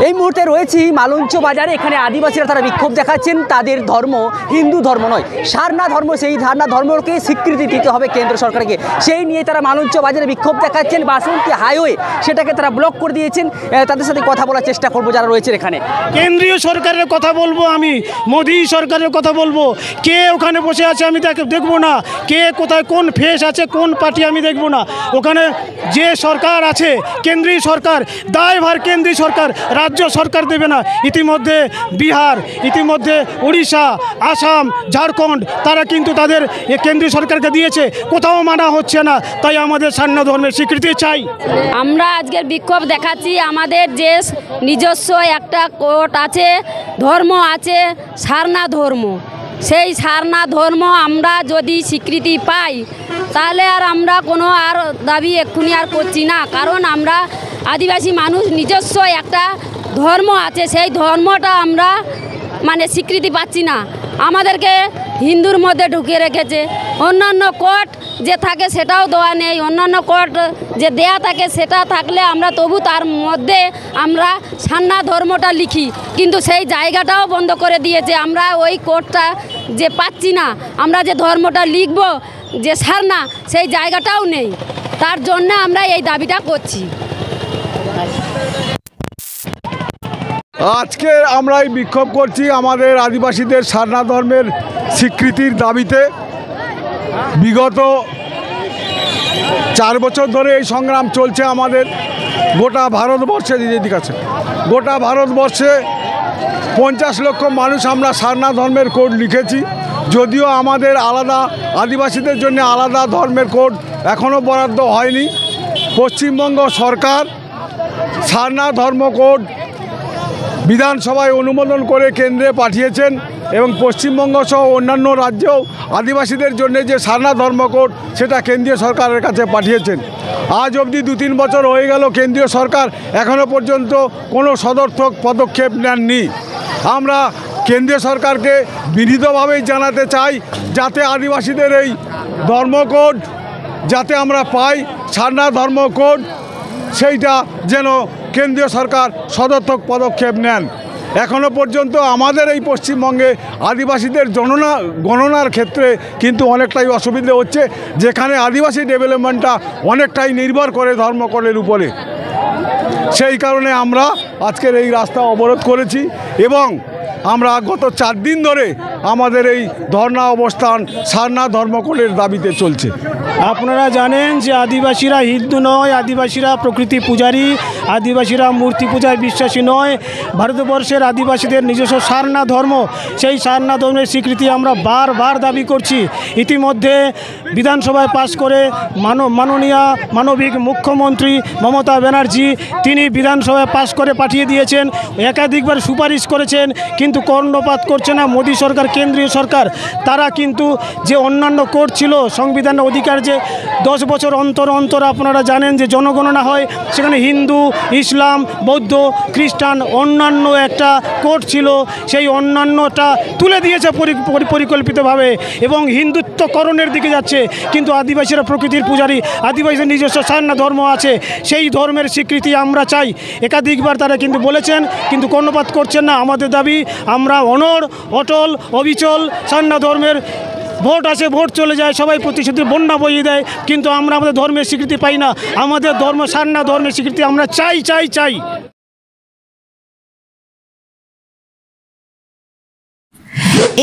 এই মুহূর্তে রয়েছি মালঞ্চ বাজারে। এখানে আদিবাসীরা তারা বিক্ষোভ দেখাচ্ছেন। তাদের ধর্ম হিন্দু ধর্ম নয়, সারনা ধর্ম। সেই সারনা ধর্মকে স্বীকৃতি দিতে হবে কেন্দ্র সরকারকে, সেই নিয়ে তারা মালঞ্চ বাজারে বিক্ষোভ দেখাচ্ছেন। বাসন্তী হাইওয়ে সেটাকে তারা ব্লক করে দিয়েছেন। তাদের সাথে কথা বলার চেষ্টা করবো যারা রয়েছে এখানে। কেন্দ্রীয় সরকারের কথা বলবো, আমি মোদী সরকারের কথা বলবো। কে ওখানে বসে আছে আমি তাকে দেখবো না, কে কোথায় কোন ফেস আছে কোন পার্টি আমি দেখবো না। ওখানে যে সরকার আছে কেন্দ্রীয় সরকার, দায়ভার কেন্দ্রীয় সরকার, রাজ্য সরকার দেবে না। ইতিমধ্যে বিহার, ইতিমধ্যে উড়িষ্যা, আসাম, ঝাড়খণ্ড তারা কিন্তু তাদের কেন্দ্রীয় সরকারকে দিয়েছে, কোথাও মানা হচ্ছে না। তাই আমাদের সারনা ধর্মের স্বীকৃতি চাই। আমরা আজকের বিক্ষোভ দেখাচ্ছি। আমাদের যে নিজস্ব একটা কোট আছে, ধর্ম আছে সারনা ধর্ম। সেই সারনা ধর্ম আমরা যদি স্বীকৃতি পাই তাহলে আর আমরা কোনো আর দাবি এক্ষুনি আর করছি না। কারণ আমরা আদিবাসী মানুষ, নিজস্ব একটা ধর্ম আছে, সেই ধর্মটা আমরা স্বীকৃতি পাচ্ছি না। আমাদেরকে হিন্দুর মধ্যে ঢুকিয়ে রেখেছে। অন্যান্য কোর্ট যে থাকে সেটাও দেওয়া নেই, অন্যান্য কোর্ট যে দেয়া থাকে সেটা থাকলে আমরা তবু তার মধ্যে আমরা সারনা ধর্মটা লিখি, কিন্তু সেই জায়গাটাও বন্ধ করে দিয়েছে। আমরা ওই কোর্টটা যে পাচ্ছি না, আমরা যে ধর্মটা লিখব যে সারনা, সেই জায়গাটাও নেই। তার জন্য আমরা এই দাবিটা করছি। আজকে আমরা এই বিক্ষোভ করছি আমাদের আদিবাসীদের সারনা ধর্মের স্বীকৃতির দাবিতে। বিগত 4 বছর ধরে এই সংগ্রাম চলছে আমাদের গোটা ভারতবর্ষে। দিদির কাছে গোটা ভারতবর্ষে 50 লক্ষ মানুষ আমরা সারনা ধর্মের কোড লিখেছি। যদিও আমাদের আলাদা, আদিবাসীদের জন্য আলাদা ধর্মের কোড এখনও বরাদ্দ হয়নি। পশ্চিমবঙ্গ সরকার সারনা ধর্ম কোড বিধানসভায় অনুমোদন করে কেন্দ্রে পাঠিয়েছেন এবং পশ্চিমবঙ্গ সহ অন্যান্য রাজ্যেও আদিবাসীদের জন্য যে সারনা ধর্ম কোড সেটা কেন্দ্রীয় সরকারের কাছে পাঠিয়েছেন। আজ অবধি 2-3 বছর হয়ে গেল কেন্দ্রীয় সরকার এখনও পর্যন্ত কোনো সদর্থক পদক্ষেপ নেননি। আমরা কেন্দ্রীয় সরকারকে বিনীতভাবেই জানাতে চাই যাতে আদিবাসীদের এই ধর্মকোড যাতে আমরা পাই, সারনা ধর্ম কোড, সেইটা যেন কেন্দ্রীয় সরকার সদর্থক পদক্ষেপ নেন। এখনও পর্যন্ত আমাদের এই পশ্চিমবঙ্গে আদিবাসীদের গণনার ক্ষেত্রে কিন্তু অনেকটাই অসুবিধে হচ্ছে, যেখানে আদিবাসী ডেভেলপমেন্টটা অনেকটাই নির্ভর করে ধর্মকোডের উপরে। সেই কারণে আমরা আজকের এই রাস্তা অবরোধ করেছি এবং আমরা গত 4 দিন ধরে আমাদের এই ধর্ণা অবস্থান সারনা ধর্মকোডের দাবিতে চলছে। আপনারা জানেন যে আদিবাসীরা হিন্দু নয়, আদিবাসীরা প্রকৃতি পূজারী, আদিবাসীরা মূর্তি পূজায় বিশ্বাসী নয়। ভারতবর্ষের আদিবাসীদের নিজস্ব সারনা ধর্ম, সেই সারনা ধর্মের স্বীকৃতি আমরা বারবার দাবি করছি। ইতিমধ্যে বিধানসভায় পাশ করে মাননীয় মানবিক মুখ্যমন্ত্রী মমতা ব্যানার্জি তিনি বিধানসভায় পাশ করে পাঠিয়ে দিয়েছেন, একাধিকবার সুপারিশ করেছেন, কিন্তু কর্ণপাত করছে না মোদী সরকার, কেন্দ্রীয় সরকার। তারা কিন্তু যে অন্যান্য কোর্ট ছিল সংবিধানের অধিকার, যে 10 বছর অন্তর অন্তর আপনারা জানেন যে জনগণনা হয়, সেখানে হিন্দু, ইসলাম, বৌদ্ধ, খ্রিস্টান অন্যান্য একটা কোর্ট ছিল, সেই অন্যান্যটা তুলে দিয়েছে পরিকল্পিতভাবে এবং হিন্দুত্বকরণের দিকে যাচ্ছে। কিন্তু আদিবাসীরা প্রকৃতির পূজারী, আদিবাসীদের নিজস্ব সারনা ধর্ম আছে, সেই ধর্মের স্বীকৃতি আমরা চাই। একাধিকবার তারা কিন্তু বলেছেন, কিন্তু কর্ণপাত করছেন না। আমাদের দাবি, আমরা অটল অবিচল সারনা ধর্মের। ভোট আসে, ভোট চলে যায়, সবাই প্রতিশ্রুতি বন্যা বইয়ে দেয়, কিন্তু আমরা আমাদের ধর্মের স্বীকৃতি পাই না। আমাদের ধর্ম সারনা ধর্মের স্বীকৃতি আমরা চাই চাই চাই।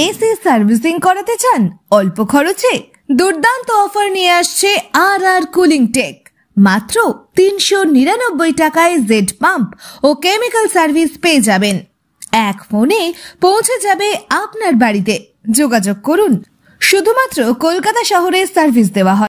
এসি সার্ভিসিং করাতে চান অল্প খরচে? দুর্দান্ত অফার নিয়ে আসছে আর কুলিং টেক। মাত্র 399 টাকায় জেড পাম্প ও কেমিক্যাল সার্ভিস পেয়ে যাবেন। এক ফোনে পৌঁছে যাবে আপনার বাড়িতে। যোগাযোগ করুন। শুধুমাত্র কলকাতা শহরে সার্ভিস দেওয়া হয়।